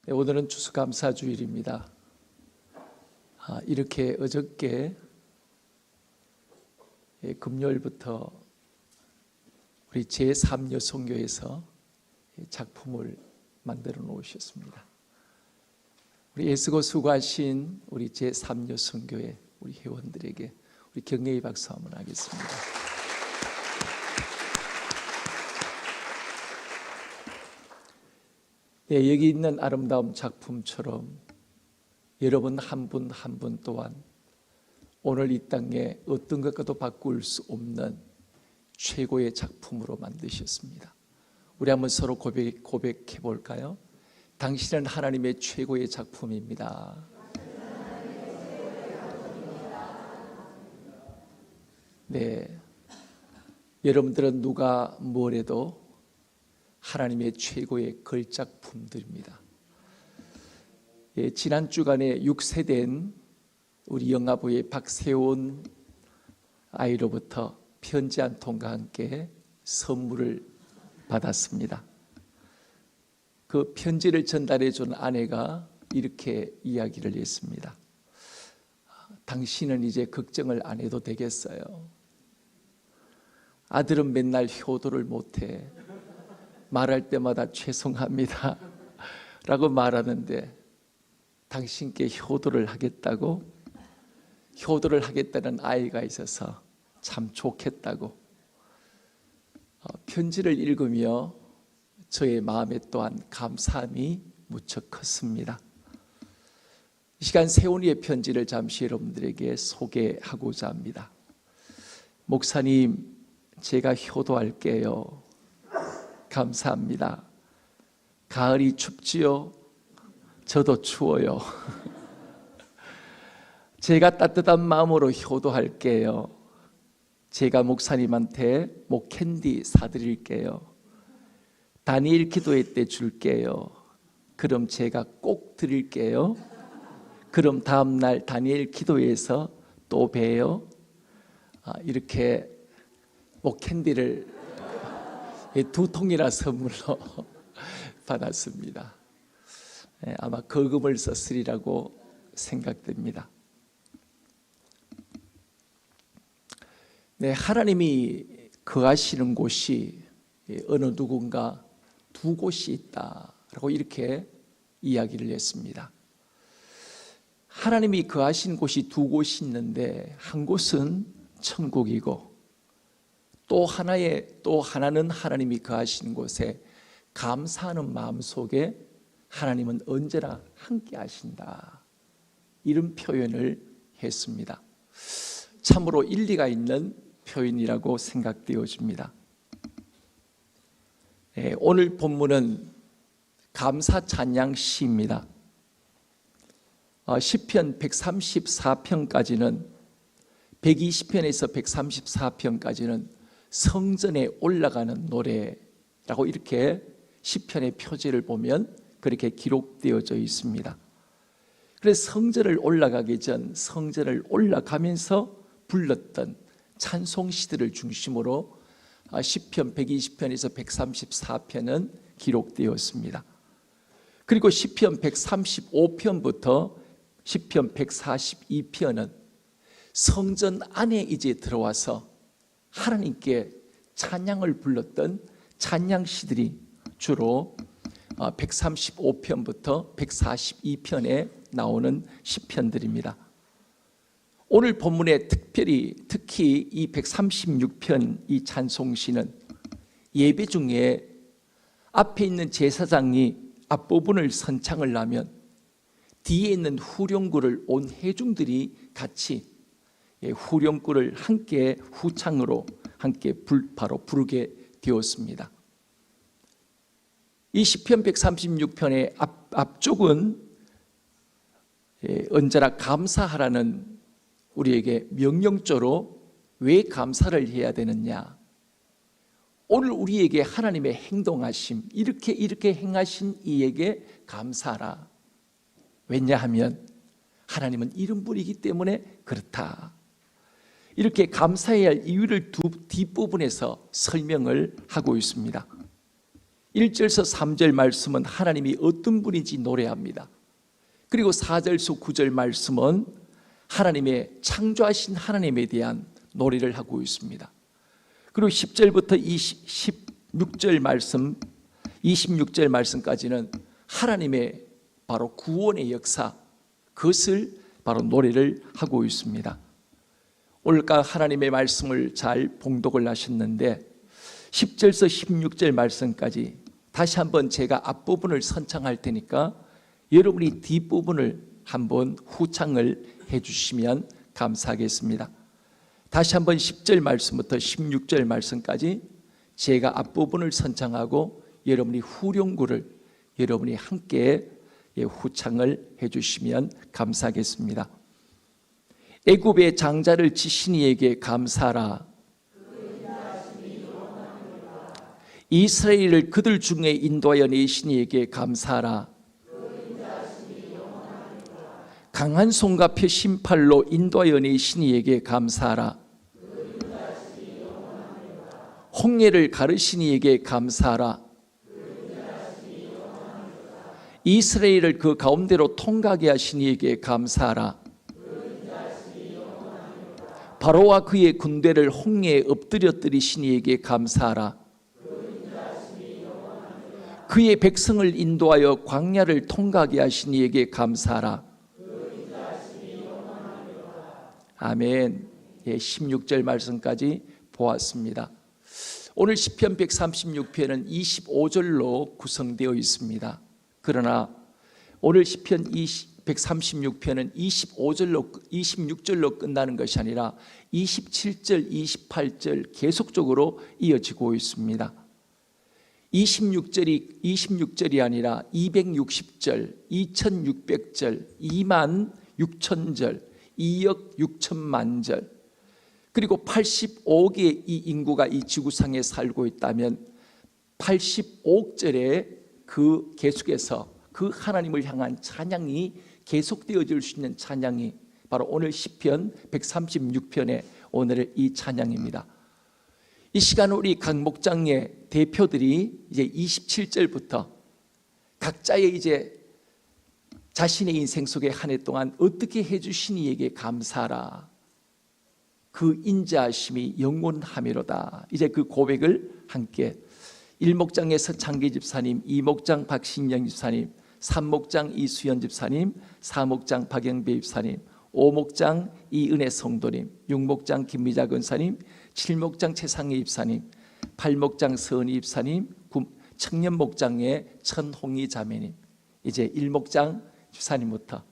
네, 오늘은 추수감사주일입니다. 이렇게 어저께 금요일부터 우리 제3여성교에서 작품을 만들어 놓으셨습니다. 우리 애쓰고 수고하신 우리 제3여성교회 우리 회원들에게 우리 격려의 박수 한번 하겠습니다. 네, 여기 있는 아름다운 작품처럼 여러분 한 분 한 분 또한 오늘 이 땅에 어떤 것과도 바꿀 수 없는 최고의 작품으로 만드셨습니다. 우리 한번 서로 고백해 볼까요? 당신은 하나님의 최고의 작품입니다. 네, 여러분들은 누가 뭐래도 하나님의 최고의 걸작품들입니다. 지난 주간에 6세된 우리 영아부의 박세온 아이로부터 편지 한 통과 함께 선물을 받았습니다. 그 편지를 전달해 준 아내가 이렇게 이야기를 했습니다. 당신은 이제 걱정을 안 해도 되겠어요. 아들은 맨날 효도를 못해. 말할 때마다 죄송합니다 라고 말하는데 당신께 효도를 하겠다고? 효도를 하겠다는 아이가 있어서 참 좋겠다고. 편지를 읽으며 저의 마음에 또한 감사함이 무척 컸습니다. 이 시간 세훈이의 편지를 잠시 여러분들에게 소개하고자 합니다. 목사님, 제가 효도할게요. 감사합니다. 가을이 춥지요? 저도 추워요. 제가 따뜻한 마음으로 효도할게요. 제가 목사님한테 목캔디 사드릴게요. 다니엘 기도회 때 줄게요. 그럼 제가 꼭 드릴게요. 그럼 다음날 다니엘 기도회에서 또 봬요. 이렇게 목캔디를 2통이나 선물로 받았습니다. 아마 거금을 썼으리라고 생각됩니다. 네, 하나님이 거하시는 곳이 어느 누군가 두 곳이 있다라고 이렇게 이야기를 했습니다. 하나님이 거하신 곳이 두 곳이 있는데 한 곳은 천국이고 또 하나는 하나님이 거하시는 곳에 감사하는 마음 속에 하나님은 언제나 함께 하신다. 이런 표현을 했습니다. 참으로 일리가 있는 표현이라고 생각되어집니다. 오늘 본문은 감사 찬양 시입니다. 시편 134편까지는 120편에서 134편까지는 성전에 올라가는 노래라고 이렇게 시편의 표지를 보면 그렇게 기록되어져 있습니다. 그래서 성전을 올라가기 전 성전을 올라가면서 불렀던 찬송시들을 중심으로 시편 120편에서 134편은 기록되었습니다. 그리고 시편 135편부터 시편 142편은 성전 안에 이제 들어와서 하나님께 찬양을 불렀던 찬양시들이 주로 135편부터 142편에 나오는 시편들입니다. 오늘 본문에 특히 이 136편 이 찬송시는 예배 중에 앞에 있는 제사장이 앞부분을 선창을 하면 뒤에 있는 후렴구를 온 회중들이 같이 후렴구를 함께 후창으로 함께 바로 부르게 되었습니다. 이 시편 136편의 앞쪽은 언제나 감사하라는 우리에게 명령조로 왜 감사를 해야 되느냐, 오늘 우리에게 하나님의 행동하심, 이렇게 행하신 이에게 감사하라. 왜냐하면 하나님은 이런 분이기 때문에 그렇다. 이렇게 감사해야 할 이유를 뒷부분에서 설명을 하고 있습니다. 1절에서 3절 말씀은 하나님이 어떤 분인지 노래합니다. 그리고 4절에서 9절 말씀은 하나님의 창조하신 하나님에 대한 노래를 하고 있습니다. 그리고 10절부터 16절 말씀, 26절 말씀까지는 하나님의 바로 구원의 역사, 그것을 바로 노래를 하고 있습니다. 오늘까 하나님의 말씀을 잘 봉독을 하셨는데 10절에서 16절 말씀까지 다시 한번 제가 앞부분을 선창할 테니까 여러분이 뒷부분을 한번 후창을 해주시면 감사하겠습니다. 다시 한번 10절 말씀부터 16절 말씀까지 제가 앞부분을 선창하고 여러분이 후렴구를 여러분이 함께 후창을 해주시면 감사하겠습니다. 애굽의 장자를 치신 이에게 감사하라. 이스라엘을 그들 중에 인도하여 내신 이에게 감사하라. 강한 손과 펴신 팔로 인도하여 내신 이에게 감사하라. 홍해를 가르신 이에게 감사하라. 이스라엘을 그 가운데로 통과하게 하신 이에게 감사하라. 바로와 그의 군대를 홍해에 엎드려뜨리신 이에게 감사하라. 그의 백성을 인도하여 광야를 통과하게 하신 이에게 감사하라. 아멘. 16절 말씀까지 보았습니다. 오늘 시편 136편은 25절로 구성되어 있습니다. 그러나 오늘 시편 136편은 26절로 끝나는 것이 아니라 27절, 28절 계속적으로 이어지고 있습니다. 26절이 아니라 260절, 2600절, 2만 6천절, 2억 6천만 절, 그리고 85억의 이 인구가 이 지구상에 살고 있다면 85억 절에 그 계속해서 그 하나님을 향한 찬양이 계속되어질 수 있는 찬양이 바로 오늘 시편 136편의 오늘의 이 찬양입니다. 이 시간 우리 각 목장의 대표들이 이제 27절부터 각자의 이제 자신의 인생 속에 한 해 동안 어떻게 해주신 이에게 감사하라. 그 인자하심이 영원하미로다. 이제 그 고백을 함께 1목장의 서창기 집사님, 2목장 박신영 집사님, 3목장 이수연 집사님, 4목장 박영배 집사님, 5목장 이은혜 성도님, 6목장 김미자 권사님, 7목장 최상희 집사님, 8목장 서은희 집사님, 청년목장의 천홍희 자매님, 이제 1목장 집사님부터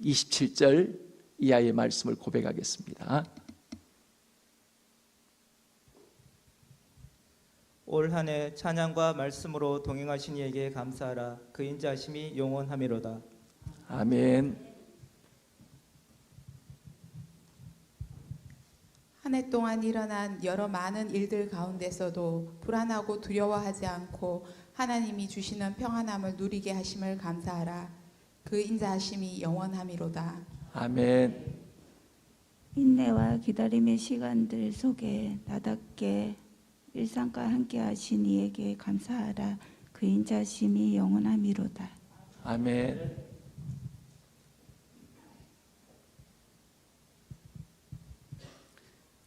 27절 이하의 말씀을 고백하겠습니다. 올 한 해 찬양과 말씀으로 동행하신 이에게 감사하라. 그 인자하심이 영원하미로다. 아멘. 한 해 동안 일어난 여러 많은 일들 가운데서도 불안하고 두려워하지 않고 하나님이 주시는 평안함을 누리게 하심을 감사하라. 그 인자하심이 영원하미로다. 아멘. 인내와 기다림의 시간들 속에 나답게 일상과 함께 하신 이에게 감사하라. 그 인자심이 영원하미로다. 아멘.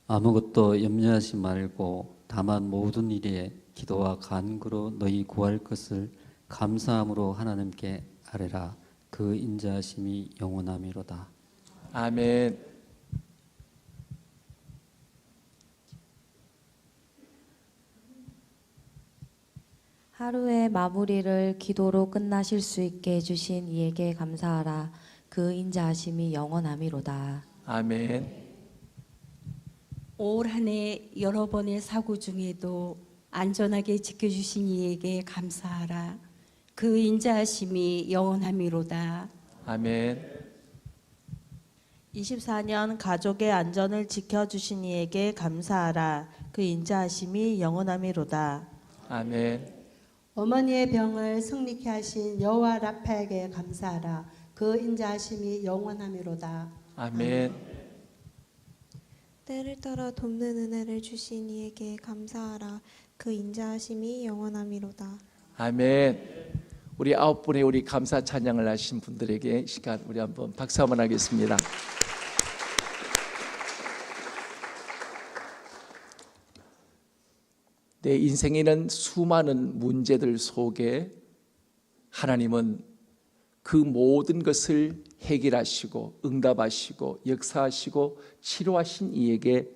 아무것도 염려하지 말고 다만 모든 일에 기도와 간구로 너희 구할 것을 감사함으로 하나님께 아뢰라. 그 인자하심이 영원하미로다. 아멘. 하루의 마무리를 기도로 끝나실 수 있게 해주신 이에게 감사하라. 그 인자하심이 영원하미로다. 아멘. 올 한 해 여러 번의 사고 중에도 안전하게 지켜주신 이에게 감사하라. 그 인자하심이 영원하미로다. 아멘. 24년 가족의 안전을 지켜주신 이에게 감사하라. 그 인자하심이 영원하미로다. 아멘. 어머니의 병을 승리케 하신 여호와 라파에게 감사하라. 그 인자하심이 영원하미로다. 아멘. 때를 따라 돕는 은혜를 주신 이에게 감사하라. 그 인자하심이 영원함이로다. 아멘. 우리 9분의 우리 감사 찬양을 하신 분들에게 이 시간 우리 한번 박수 한번 하겠습니다. 내 인생에는 수많은 문제들 속에 하나님은 그 모든 것을 해결하시고 응답하시고 역사하시고 치료하신 이에게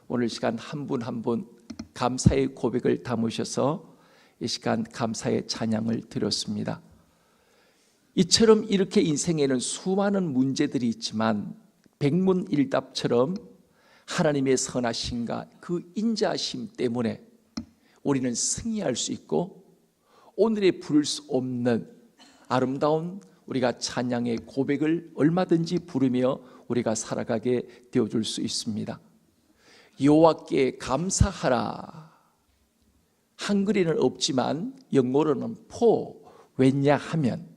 오늘 시간 한 분 한 분 감사의 고백을 담으셔서 이 시간 감사의 찬양을 드렸습니다. 이처럼 이렇게 인생에는 수많은 문제들이 있지만 백문일답처럼 하나님의 선하심과 그 인자하심 때문에 우리는 승리할 수 있고 오늘에 부를 수 없는 아름다운 우리가 찬양의 고백을 얼마든지 부르며 우리가 살아가게 되어줄 수 있습니다. 여호와께 감사하라. 한글에는 없지만 영어로는 왜냐하면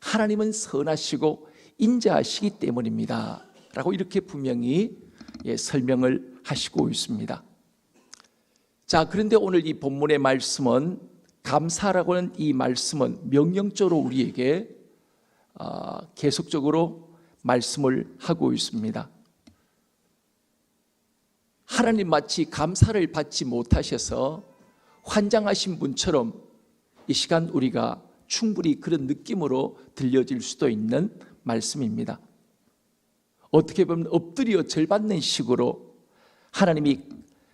하나님은 선하시고 인자하시기 때문입니다 라고 이렇게 분명히 설명을 하시고 있습니다. 자, 그런데 오늘 이 본문의 말씀은 감사라고 하는 이 말씀은 명령적으로 우리에게 계속적으로 말씀을 하고 있습니다. 하나님 마치 감사를 받지 못하셔서 환장하신 분처럼 이 시간 우리가 충분히 그런 느낌으로 들려질 수도 있는 말씀입니다. 어떻게 보면 엎드려 절받는 식으로 하나님이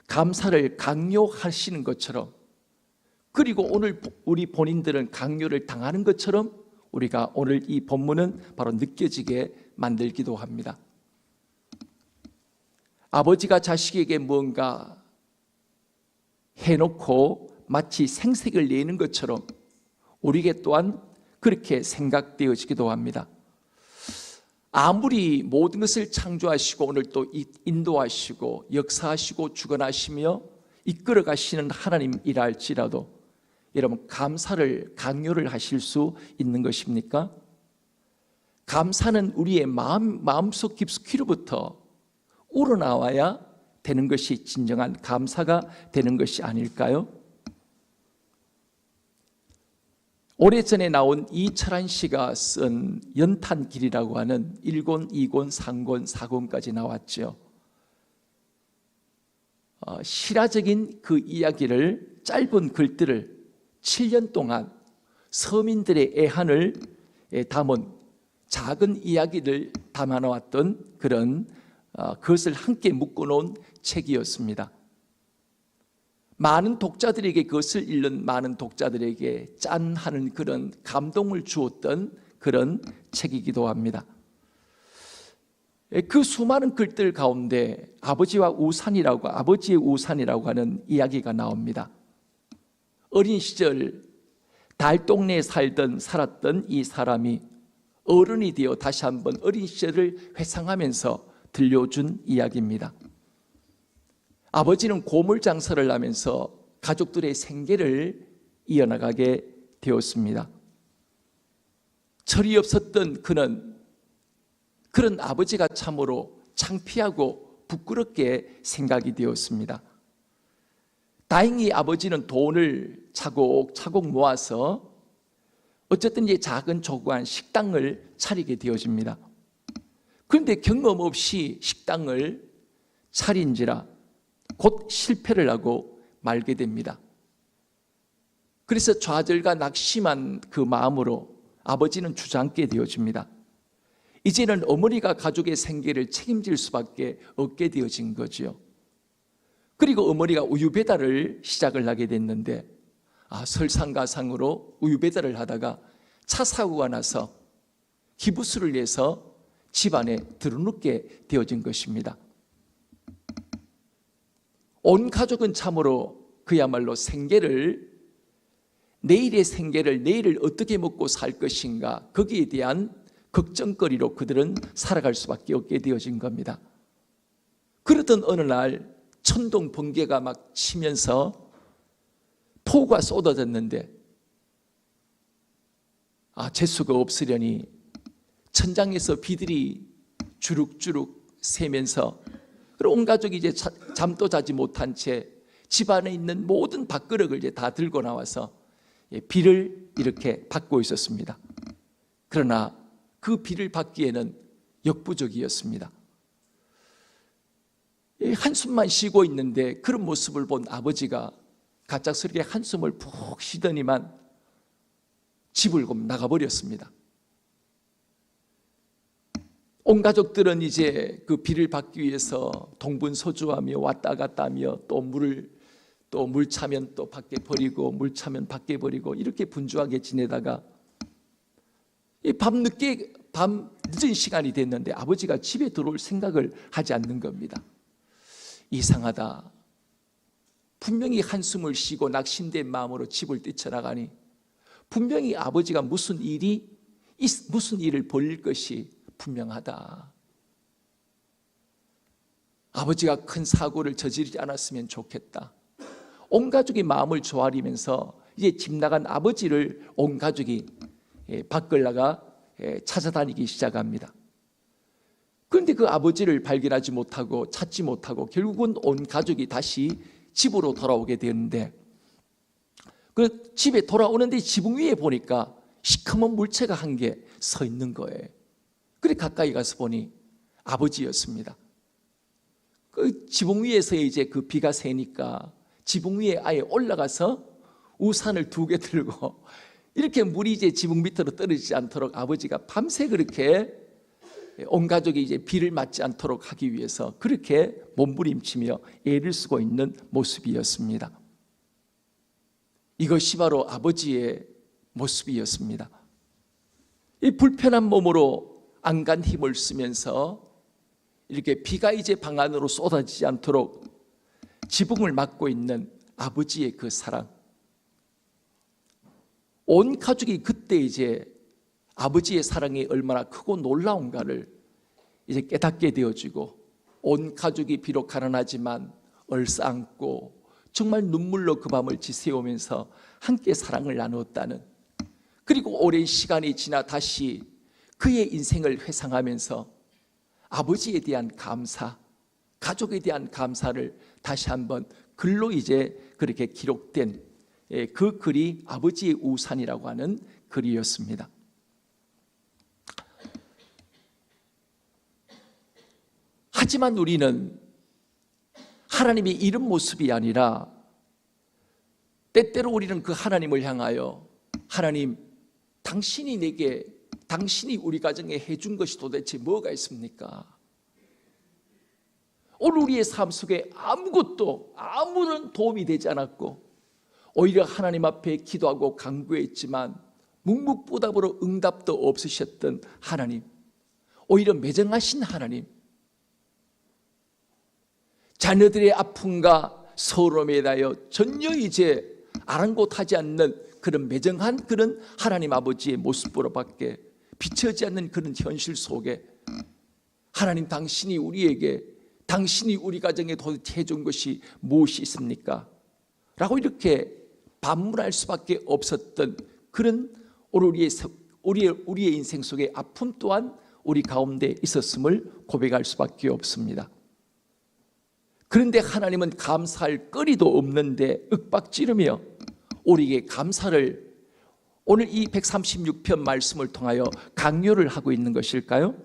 감사를 강요하시는 것처럼, 그리고 오늘 우리 본인들은 강요를 당하는 것처럼 우리가 오늘 이 본문은 바로 느껴지게 만들기도 합니다. 아버지가 자식에게 뭔가 해놓고 마치 생색을 내는 것처럼 우리에게 또한 그렇게 생각되어지기도 합니다. 아무리 모든 것을 창조하시고 오늘 또 인도하시고 역사하시고 주관하시며 이끌어 가시는 하나님이라 할지라도 여러분, 감사를 강요를 하실 수 있는 것입니까? 감사는 우리의 마음속 깊숙이로부터 우러나와야 되는 것이 진정한 감사가 되는 것이 아닐까요? 오래전에 나온 이철한 씨가 쓴 연탄길이라고 하는 1권, 2권, 3권, 4권까지 나왔죠. 실화적인 그 이야기를 짧은 글들을 7년 동안 서민들의 애환을 담은 작은 이야기를 담아놓았던 그런 그것을 함께 묶어놓은 책이었습니다. 많은 독자들에게 그것을 읽는 많은 독자들에게 짠하는 그런 감동을 주었던 그런 책이기도 합니다. 그 수많은 글들 가운데 아버지의 우산이라고 하는 이야기가 나옵니다. 어린 시절 달동네에 살았던 이 사람이 어른이 되어 다시 한번 어린 시절을 회상하면서 들려준 이야기입니다. 아버지는 고물 장사를 하면서 가족들의 생계를 이어나가게 되었습니다. 철이 없었던 그런 아버지가 참으로 창피하고 부끄럽게 생각이 되었습니다. 다행히 아버지는 돈을 차곡차곡 모아서 어쨌든 이제 작은 조그만 식당을 차리게 되어집니다. 그런데 경험 없이 식당을 차린지라 곧 실패를 하고 말게 됩니다. 그래서 좌절과 낙심한 그 마음으로 아버지는 주저앉게 되어집니다. 이제는 어머니가 가족의 생계를 책임질 수밖에 없게 되어진 거죠. 그리고 어머니가 우유 배달을 시작을 하게 됐는데 설상가상으로 우유 배달을 하다가 차 사고가 나서 기부스를 내서 집안에 들어눕게 되어진 것입니다. 온 가족은 참으로 그야말로 내일의 생계를 내일을 어떻게 먹고 살 것인가, 거기에 대한 걱정거리로 그들은 살아갈 수밖에 없게 되어진 겁니다. 그러던 어느 날 천둥 번개가 막 치면서 폭우가 쏟아졌는데 재수가 없으려니 천장에서 비들이 주룩주룩 새면서 온 가족이 이제 잠도 자지 못한 채 집안에 있는 모든 밥그릇을 이제 다 들고 나와서 비를 이렇게 받고 있었습니다. 그러나 그 비를 받기에는 역부족이었습니다. 한숨만 쉬고 있는데 그런 모습을 본 아버지가 갑작스럽게 한숨을 푹 쉬더니만 집을 나가버렸습니다. 온 가족들은 이제 그 비를 받기 위해서 동분서주하며 왔다 갔다 하며 또 물 차면 또 밖에 버리고 물 차면 밖에 버리고 이렇게 분주하게 지내다가 밤 늦은 시간이 됐는데 아버지가 집에 들어올 생각을 하지 않는 겁니다. 이상하다. 분명히 한숨을 쉬고 낙심된 마음으로 집을 뛰쳐나가니 분명히 아버지가 무슨 일을 벌일 것이 분명하다. 아버지가 큰 사고를 저지르지 않았으면 좋겠다. 온 가족이 마음을 조아리면서 이제 집 나간 아버지를 온 가족이 밖을 나가 찾아다니기 시작합니다. 그런데 그 아버지를 발견하지 못하고 찾지 못하고 결국은 온 가족이 다시 집으로 돌아오게 되는데 그 집에 돌아오는데 지붕 위에 보니까 시커먼 물체가 한 개 서 있는 거예요. 그래 가까이 가서 보니 아버지였습니다. 그 지붕 위에서 이제 그 비가 새니까 지붕 위에 아예 올라가서 우산을 2개 들고 이렇게 물이 이제 지붕 밑으로 떨어지지 않도록 아버지가 밤새 그렇게 온 가족이 이제 비를 맞지 않도록 하기 위해서 그렇게 몸부림치며 애를 쓰고 있는 모습이었습니다. 이것이 바로 아버지의 모습이었습니다. 이 불편한 몸으로 안간 힘을 쓰면서 이렇게 비가 이제 방 안으로 쏟아지지 않도록 지붕을 막고 있는 아버지의 그 사랑. 온 가족이 그때 이제 아버지의 사랑이 얼마나 크고 놀라운가를 이제 깨닫게 되어지고 온 가족이 비록 가난하지만 얼싸안고 정말 눈물로 그 밤을 지새우면서 함께 사랑을 나누었다는, 그리고 오랜 시간이 지나 다시 그의 인생을 회상하면서 아버지에 대한 감사, 가족에 대한 감사를 다시 한번 글로 이제 그렇게 기록된 그 글이 아버지의 우산이라고 하는 글이었습니다. 하지만 우리는 하나님이 이런 모습이 아니라 때때로 우리는 그 하나님을 향하여 하나님, 당신이 우리 가정에 해준 것이 도대체 뭐가 있습니까? 오늘 우리의 삶 속에 아무런 도움이 되지 않았고 오히려 하나님 앞에 기도하고 간구했지만 묵묵부답으로 응답도 없으셨던 하나님, 오히려 매정하신 하나님, 자녀들의 아픔과 서러움에 대하여 전혀 이제 아랑곳하지 않는 그런 매정한 그런 하나님 아버지의 모습으로밖에 비춰지 않는 그런 현실 속에 하나님, 당신이 우리 가정에 도대체 해준 것이 무엇이 있습니까? 라고 이렇게 반문할 수밖에 없었던 그런 우리의 인생 속에 아픔 또한 우리 가운데 있었음을 고백할 수밖에 없습니다. 그런데 하나님은 감사할 거리도 없는데 윽박지르며 우리에게 감사를 오늘 이 136편 말씀을 통하여 강요를 하고 있는 것일까요?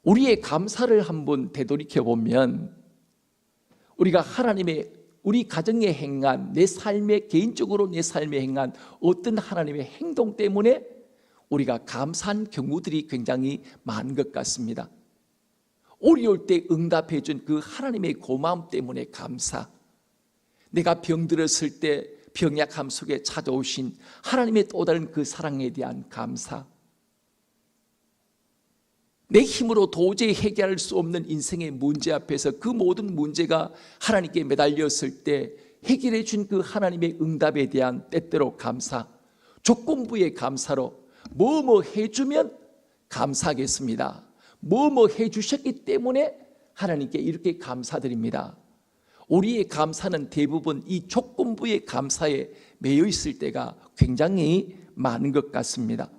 우리의 감사를 한번 되돌이켜 보면 우리가 우리 가정에 행한 개인적으로 내 삶에 행한 어떤 하나님의 행동 때문에 우리가 감사한 경우들이 굉장히 많은 것 같습니다. 어려울 때 응답해 준 그 하나님의 고마움 때문에 감사, 내가 병들었을 때 병약함 속에 찾아오신 하나님의 또 다른 그 사랑에 대한 감사, 내 힘으로 도저히 해결할 수 없는 인생의 문제 앞에서 그 모든 문제가 하나님께 매달렸을 때 해결해 준 그 하나님의 응답에 대한 때때로 감사, 조건부의 감사로 뭐뭐 해주면 감사하겠습니다, 뭐뭐 해주셨기 때문에 하나님께 이렇게 감사드립니다. 우리의 감사는 대부분 이 조건부의 감사에 매여 있을 때가 굉장히 많은 것 같습니다.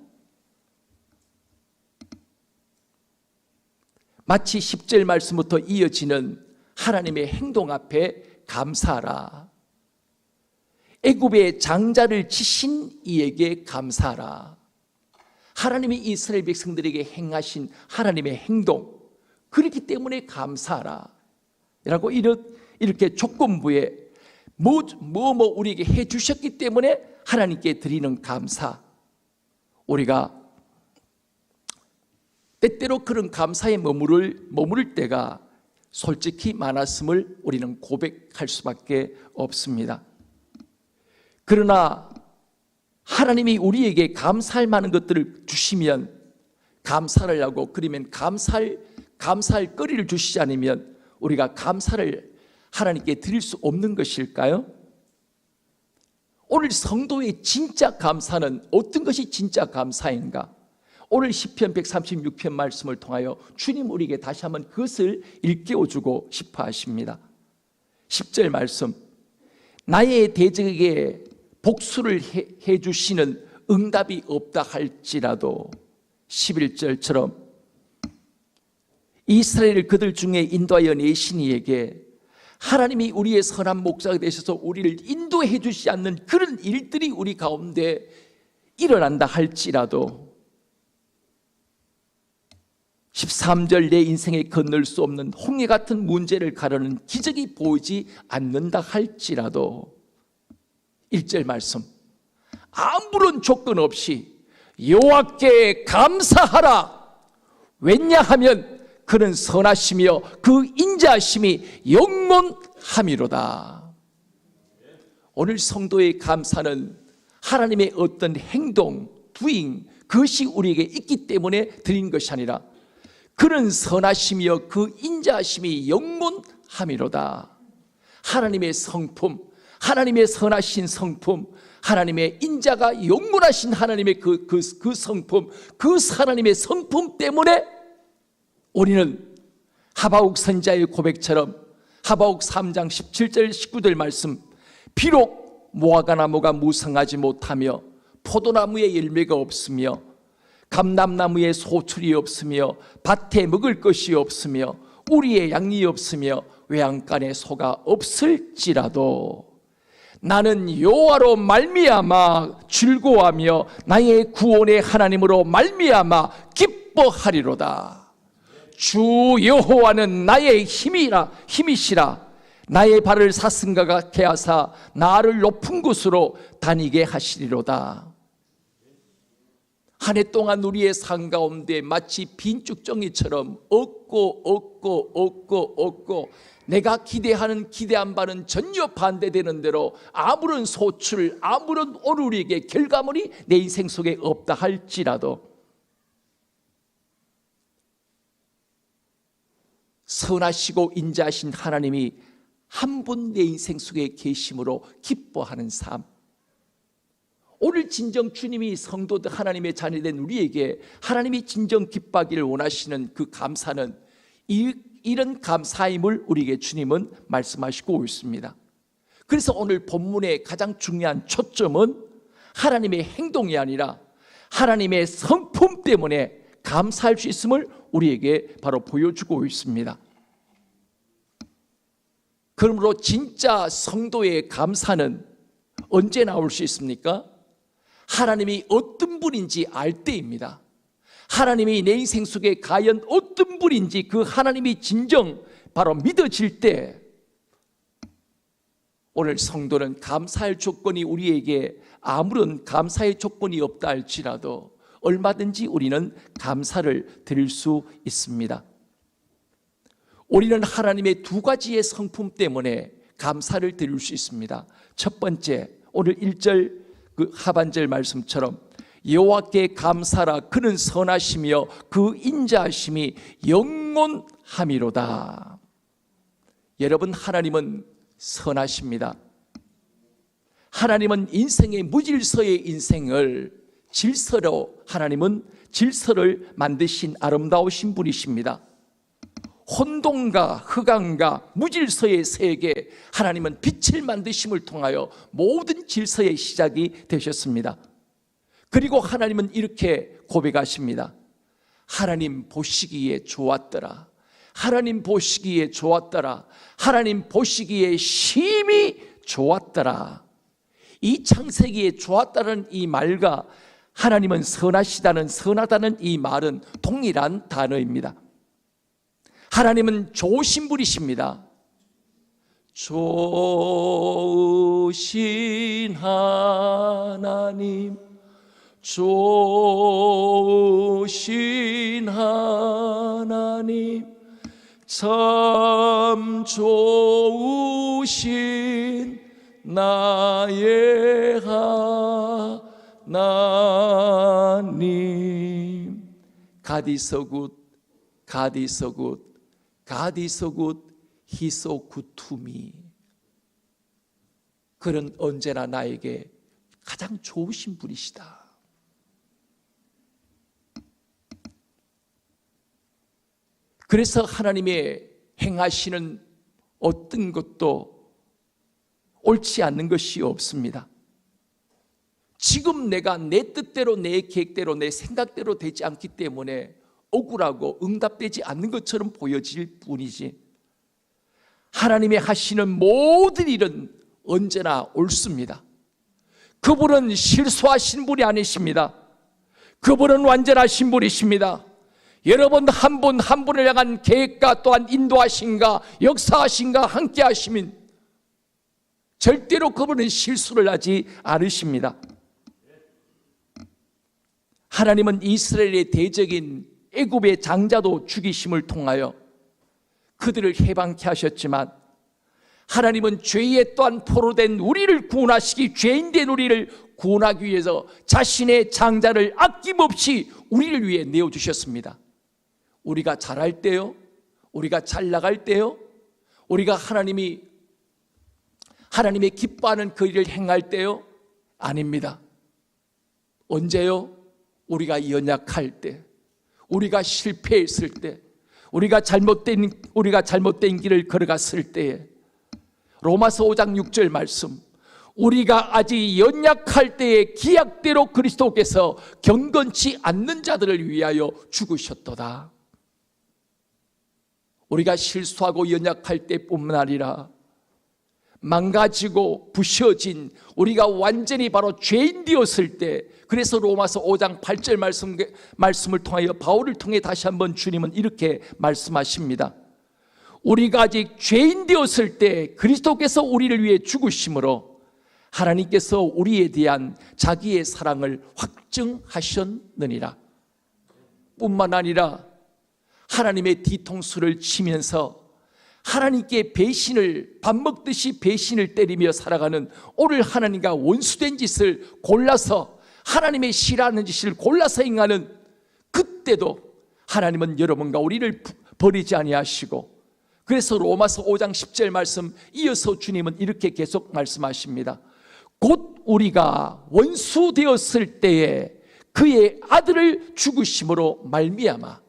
마치 10절 말씀부터 이어지는 하나님의 행동 앞에 감사하라. 애굽의 장자를 치신 이에게 감사하라. 하나님이 이스라엘 백성들에게 행하신 하나님의 행동, 그렇기 때문에 감사하라 라고 이렇게 조건부에 뭐 우리에게 해 주셨기 때문에 하나님께 드리는 감사. 우리가 때때로 그런 감사에 머무를 때가 솔직히 많았음을 우리는 고백할 수밖에 없습니다. 그러나 하나님이 우리에게 감사할 만한 것들을 주시면 감사를 하고, 그러면 감사할 거리를 주시지 않으면 우리가 감사를 하나님께 드릴 수 없는 것일까요? 오늘 성도의 진짜 감사는 어떤 것이 진짜 감사인가? 오늘 시편 136편 말씀을 통하여 주님 우리에게 다시 한번 그것을 일깨워주고 싶어 하십니다. 10절 말씀, 나의 대적에게 복수를 해주시는 응답이 없다 할지라도, 11절처럼 이스라엘을 그들 중에 인도하여 내신 이에게 하나님이 우리의 선한 목자가 되셔서 우리를 인도해 주시지 않는 그런 일들이 우리 가운데 일어난다 할지라도, 13절 내 인생에 건널 수 없는 홍해 같은 문제를 가르는 기적이 보이지 않는다 할지라도, 1절 말씀, 아무런 조건 없이 여호와께 감사하라. 왜냐하면 그는 선하시며 그 인자하심이 영원함이로다. 오늘 성도의 감사는 하나님의 어떤 행동, doing, 그것이 우리에게 있기 때문에 드린 것이 아니라 그는 선하시며 그 인자하심이 영원함이로다. 하나님의 성품, 하나님의 선하신 성품, 하나님의 인자가 영원하신 하나님의 그 성품, 그 하나님의 성품 때문에 우리는 하바국 선지자의 고백처럼 하바국 3장 17절 19절 말씀, 비록 무화과나무가 무성하지 못하며 포도나무에 열매가 없으며 감람나무에 소출이 없으며 밭에 먹을 것이 없으며 우리의 양이 없으며 외양간에 소가 없을지라도 나는 여호와로 말미암아 즐거워하며 나의 구원의 하나님으로 말미암아 기뻐하리로다. 주 여호와는 나의 힘이시라. 나의 발을 사슴과 같게 하사 나를 높은 곳으로 다니게 하시리로다. 한 해 동안 우리의 삶 가운데 마치 빈죽정이처럼 얻고 내가 기대한 바는 전혀 반대되는 대로 아무런 소출, 아무런 오르리의 결과물이 내 인생 속에 없다 할지라도 선하시고 인자하신 하나님이 한 분 내 인생 속에 계심으로 기뻐하는 삶. 오늘 진정 주님이 성도들 하나님의 자녀된 우리에게 하나님이 진정 기뻐하기를 원하시는 그 감사는 이런 감사임을 우리에게 주님은 말씀하시고 있습니다. 그래서 오늘 본문의 가장 중요한 초점은 하나님의 행동이 아니라 하나님의 성품 때문에 감사할 수 있음을 우리에게 바로 보여주고 있습니다. 그러므로 진짜 성도의 감사는 언제 나올 수 있습니까? 하나님이 어떤 분인지 알 때입니다. 하나님이 내 인생 속에 과연 어떤 분인지 그 하나님이 진정 바로 믿어질 때 오늘 성도는 감사할 조건이 우리에게 아무런 감사의 조건이 없다 할지라도 얼마든지 우리는 감사를 드릴 수 있습니다. 우리는 하나님의 두 가지의 성품 때문에 감사를 드릴 수 있습니다. 첫 번째, 오늘 1절 그 하반절 말씀처럼 여호와께 감사라. 그는 선하시며 그 인자하심이 영원함이로다. 여러분, 하나님은 선하십니다. 하나님은 인생의 무질서의 인생을 질서로, 하나님은 질서를 만드신 아름다우신 분이십니다. 혼돈과 흑암과 무질서의 세계, 하나님은 빛을 만드심을 통하여 모든 질서의 시작이 되셨습니다. 그리고 하나님은 이렇게 고백하십니다. 하나님 보시기에 좋았더라. 하나님 보시기에 좋았더라. 하나님 보시기에 심히 좋았더라. 이 창세기에 좋았다는 이 말과 하나님은 선하다는 이 말은 동일한 단어입니다. 하나님은 좋으신 분이십니다. 좋으신 하나님, 좋으신 하나님, 참 좋으신 나의 하나님. God is so good, God is so good, God is so good, He is so good to me. 그는 언제나 나에게 가장 좋으신 분이시다. 그래서 하나님의 행하시는 어떤 것도 옳지 않는 것이 없습니다. 지금 내가 내 뜻대로, 내 계획대로, 내 생각대로 되지 않기 때문에 억울하고 응답되지 않는 것처럼 보여질 뿐이지, 하나님이 하시는 모든 일은 언제나 옳습니다. 그분은 실수하신 분이 아니십니다. 그분은 완전하신 분이십니다. 여러분 한 분 한 분을 향한 계획과 또한 인도하심과 역사하심과 함께 하시면 절대로 그분은 실수를 하지 않으십니다. 하나님은 이스라엘의 대적인 애굽의 장자도 죽이심을 통하여 그들을 해방케 하셨지만, 하나님은 죄에 또한 포로된 우리를 구원하시기, 죄인된 우리를 구원하기 위해서 자신의 장자를 아낌없이 우리를 위해 내어주셨습니다. 우리가 잘할 때요, 우리가 잘 나갈 때요, 우리가 하나님의 기뻐하는 그 일을 행할 때요? 아닙니다. 언제요? 우리가 연약할 때, 우리가 실패했을 때, 우리가 잘못된 길을 걸어갔을 때에, 로마서 5장 6절 말씀, 우리가 아직 연약할 때에 기약대로 그리스도께서 경건치 않는 자들을 위하여 죽으셨도다. 우리가 실수하고 연약할 때뿐만 아니라 망가지고 부셔진 우리가 완전히 바로 죄인 되었을 때, 그래서 로마서 5장 8절 말씀을 통하여 바울을 통해 다시 한번 주님은 이렇게 말씀하십니다. 우리가 아직 죄인 되었을 때 그리스도께서 우리를 위해 죽으심으로 하나님께서 우리에 대한 자기의 사랑을 확증하셨느니라. 뿐만 아니라 하나님의 뒤통수를 치면서 하나님께 밥 먹듯이 배신을 때리며 살아가는, 오늘 하나님과 원수된 짓을 골라서, 하나님의 싫어하는 짓을 골라서 행하는 그때도 하나님은 여러분과 우리를 버리지 아니하시고, 그래서 로마서 5장 10절 말씀 이어서 주님은 이렇게 계속 말씀하십니다. 곧 우리가 원수 되었을 때에 그의 아들을 죽으심으로 말미암아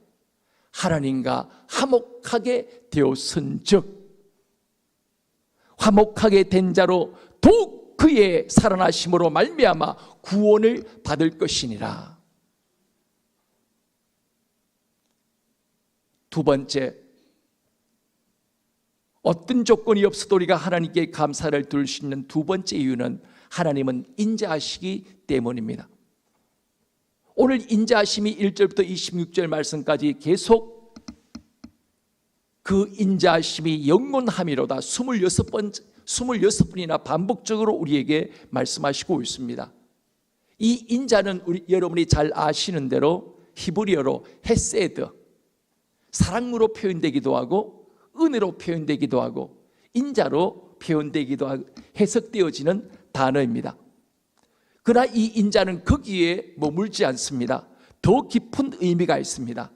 하나님과 화목하게 되었은즉, 화목하게 된 자로 더욱 그의 살아나심으로 말미암아 구원을 받을 것이니라. 두 번째, 어떤 조건이 없어도 우리가 하나님께 감사를 드릴 수 있는 두 번째 이유는 하나님은 인자하시기 때문입니다. 오늘 인자하심이 1절부터 26절 말씀까지 계속 그 인자하심이 영원함이로다 26번이나 반복적으로 우리에게 말씀하시고 있습니다. 이 인자는 여러분이 잘 아시는 대로 히브리어로 헤세드, 사랑으로 표현되기도 하고 은혜로 표현되기도 하고 인자로 표현되기도 하고 해석되어지는 단어입니다. 그러나 이 인자는 거기에 머물지 않습니다. 더 깊은 의미가 있습니다.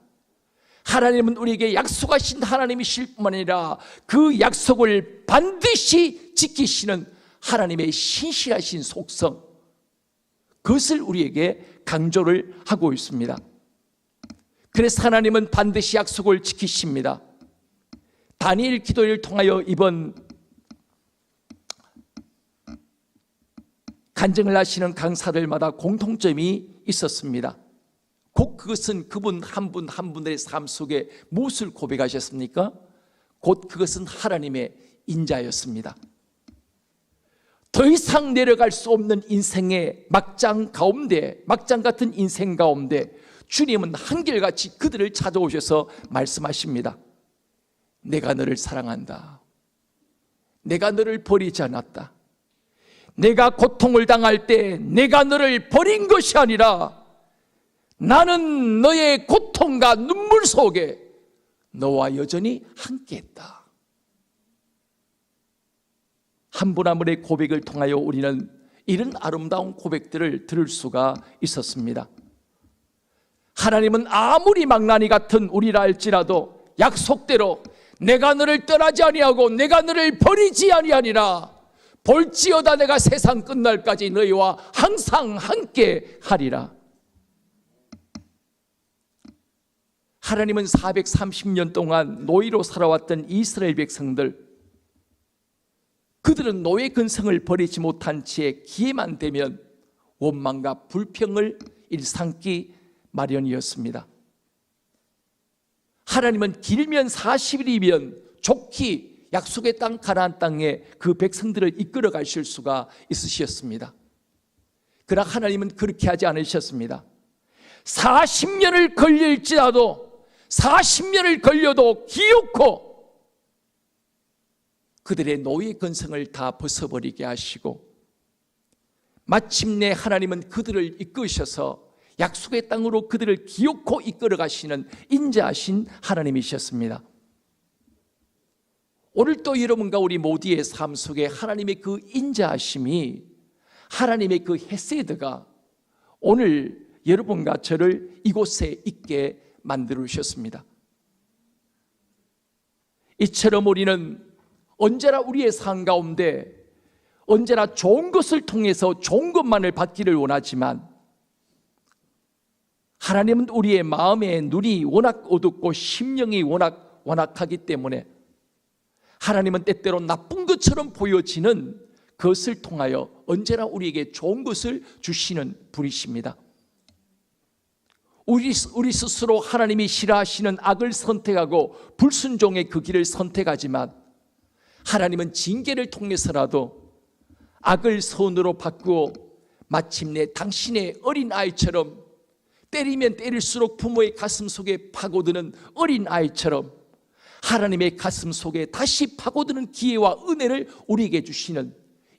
하나님은 우리에게 약속하신 하나님이실 뿐만 아니라 그 약속을 반드시 지키시는 하나님의 신실하신 속성, 그것을 우리에게 강조를 하고 있습니다. 그래서 하나님은 반드시 약속을 지키십니다. 다니엘 기도를 통하여 이번 간증을 하시는 강사들마다 공통점이 있었습니다. 그 곧 그것은 그분 한 분 한 분의 삶 속에 무엇을 고백하셨습니까? 곧 그것은 하나님의 인자였습니다. 더 이상 내려갈 수 없는 인생의 막장 가운데, 막장 같은 인생 가운데 주님은 한결같이 그들을 찾아오셔서 말씀하십니다. 내가 너를 사랑한다. 내가 너를 버리지 않았다. 내가 고통을 당할 때 내가 너를 버린 것이 아니라 나는 너의 고통과 눈물 속에 너와 여전히 함께했다. 한 분 한 분의 고백을 통하여 우리는 이런 아름다운 고백들을 들을 수가 있었습니다. 하나님은 아무리 망나니 같은 우리라 할지라도 약속대로 내가 너를 떠나지 아니하고 내가 너를 버리지 아니하니라. 볼지어다 내가 세상 끝날까지 너희와 항상 함께 하리라. 하나님은 430년 동안 노예로 살아왔던 이스라엘 백성들, 그들은 노예 근성을 버리지 못한 채 기회만 되면 원망과 불평을 일삼기 마련이었습니다. 하나님은 길면 40일이면 좋게 약속의 땅 가나안 땅에 그 백성들을 이끌어 가실 수가 있으셨습니다. 그러나 하나님은 그렇게 하지 않으셨습니다. 40년을 걸릴지라도 40년을 걸려도 기어코 그들의 노예 근성을 다 벗어버리게 하시고 마침내 하나님은 그들을 이끄셔서 약속의 땅으로 그들을 기어코 이끌어 가시는 인자하신 하나님이셨습니다. 오늘 또 여러분과 우리 모두의 삶 속에 하나님의 그 인자하심이, 하나님의 그 헤세드가 오늘 여러분과 저를 이곳에 있게 만들어 주셨습니다. 이처럼 우리는 언제나 우리의 삶 가운데 언제나 좋은 것을 통해서 좋은 것만을 받기를 원하지만 하나님은 우리의 마음의 눈이 워낙 어둡고 심령이 워낙 완악하기 때문에 하나님은 때때로 나쁜 것처럼 보여지는 그것을 통하여 언제나 우리에게 좋은 것을 주시는 분이십니다. 우리 스스로 하나님이 싫어하시는 악을 선택하고 불순종의 그 길을 선택하지만 하나님은 징계를 통해서라도 악을 선으로 바꾸어 마침내 당신의 어린 아이처럼, 때리면 때릴수록 부모의 가슴 속에 파고드는 어린 아이처럼 하나님의 가슴 속에 다시 파고드는 기회와 은혜를 우리에게 주시는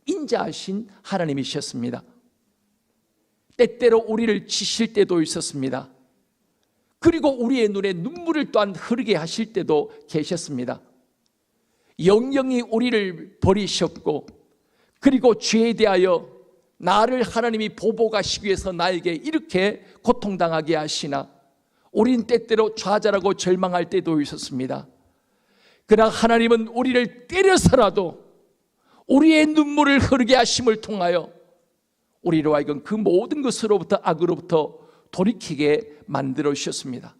인자하신 하나님이셨습니다. 때때로 우리를 치실 때도 있었습니다. 그리고 우리의 눈에 눈물을 또한 흐르게 하실 때도 계셨습니다. 영영이 우리를 버리셨고 그리고 죄에 대하여 나를 하나님이 보복하시기 위해서 나에게 이렇게 고통당하게 하시나 우린 때때로 좌절하고 절망할 때도 있었습니다. 그러나 하나님은 우리를 때려서라도 우리의 눈물을 흐르게 하심을 통하여 우리로 하여금 그 모든 것으로부터, 악으로부터 돌이키게 만들어 주셨습니다.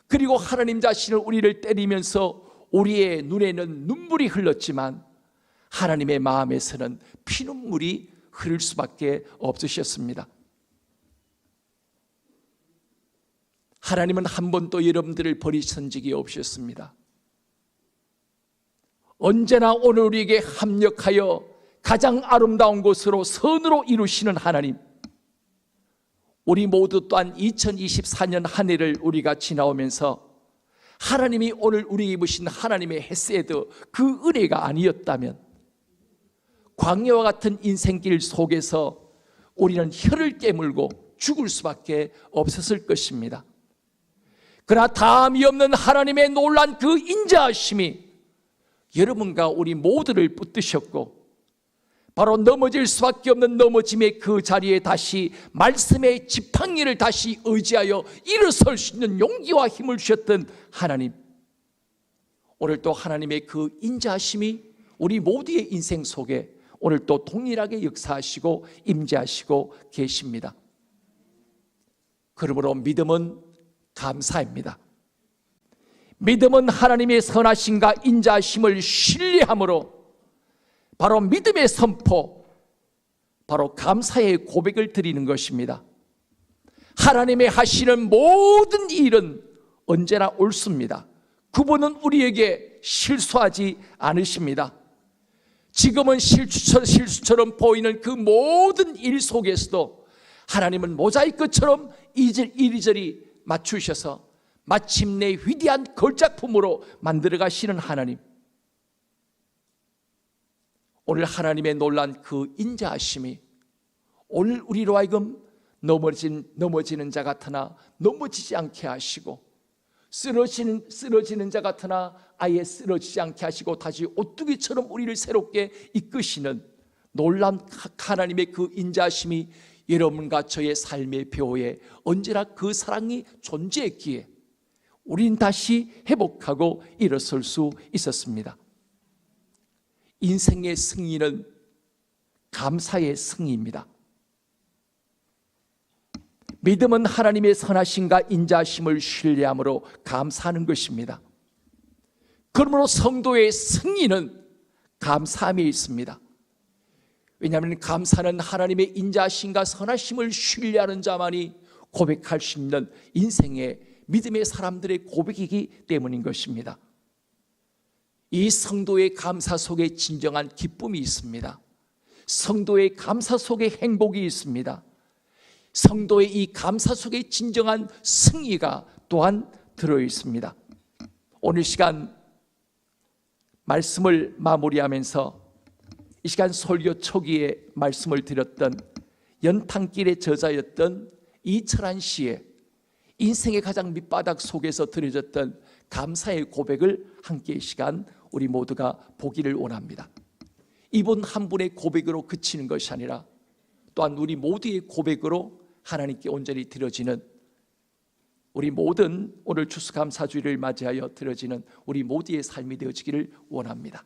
그리고 하나님 자신을 우리를 때리면서 우리의 눈에는 눈물이 흘렀지만 하나님의 마음에서는 피눈물이 흐를 수밖에 없으셨습니다. 하나님은 한 번도 여러분들을 버리신 적이 없으셨습니다. 언제나 오늘 우리에게 합력하여 가장 아름다운 것으로 선으로 이루시는 하나님, 우리 모두 또한 2024년 한 해를 우리가 지나오면서 하나님이 오늘 우리에게 입으신 하나님의 헤세드, 그 은혜가 아니었다면 광야와 같은 인생길 속에서 우리는 혀를 깨물고 죽을 수밖에 없었을 것입니다. 그러나 다함이 없는 하나님의 놀란 그 인자하심이 여러분과 우리 모두를 붙드셨고 바로 넘어질 수밖에 없는 넘어짐의 그 자리에 다시 말씀의 지팡이를 다시 의지하여 일어설 수 있는 용기와 힘을 주셨던 하나님, 오늘 또 하나님의 그 인자하심이 우리 모두의 인생 속에 오늘 또 동일하게 역사하시고 임재하시고 계십니다. 그러므로 믿음은 감사입니다. 믿음은 하나님의 선하심과 인자하심을 신뢰함으로 바로 믿음의 선포, 바로 감사의 고백을 드리는 것입니다. 하나님의 하시는 모든 일은 언제나 옳습니다. 그분은 우리에게 실수하지 않으십니다. 지금은 실수처럼 보이는 그 모든 일 속에서도 하나님은 모자이크처럼 이리저리 맞추셔서 마침내 위대한 걸작품으로 만들어 가시는 하나님. 오늘 하나님의 놀란 그 인자하심이 오늘 우리로 하여금 넘어지는 자 같으나 넘어지지 않게 하시고, 쓰러지는 자 같으나 아예 쓰러지지 않게 하시고, 다시 오뚜기처럼 우리를 새롭게 이끄시는 놀란 하나님의 그 인자하심이 여러분과 저의 삶의 배후에 언제나 그 사랑이 존재했기에 우린 다시 회복하고 일어설 수 있었습니다. 인생의 승리는 감사의 승리입니다. 믿음은 하나님의 선하심과 인자하심을 신뢰함으로 감사하는 것입니다. 그러므로 성도의 승리는 감사함에 있습니다. 왜냐하면 감사는 하나님의 인자하심과 선하심을 신뢰하는 자만이 고백할 수 있는 인생의 믿음의 사람들의 고백이기 때문인 것입니다. 이 성도의 감사 속에 진정한 기쁨이 있습니다. 성도의 감사 속에 행복이 있습니다. 성도의 이 감사 속에 진정한 승리가 또한 들어 있습니다. 오늘 시간 말씀을 마무리하면서 이 시간 설교 초기에 말씀을 드렸던 연탄길의 저자였던 이철한 씨의 인생의 가장 밑바닥 속에서 드려졌던 감사의 고백을 함께 이 시간 우리 모두가 보기를 원합니다. 이분 한 분의 고백으로 그치는 것이 아니라 또한 우리 모두의 고백으로 하나님께 온전히 드려지는, 우리 모든 오늘 추수감사주일을 맞이하여 드려지는 우리 모두의 삶이 되어지기를 원합니다.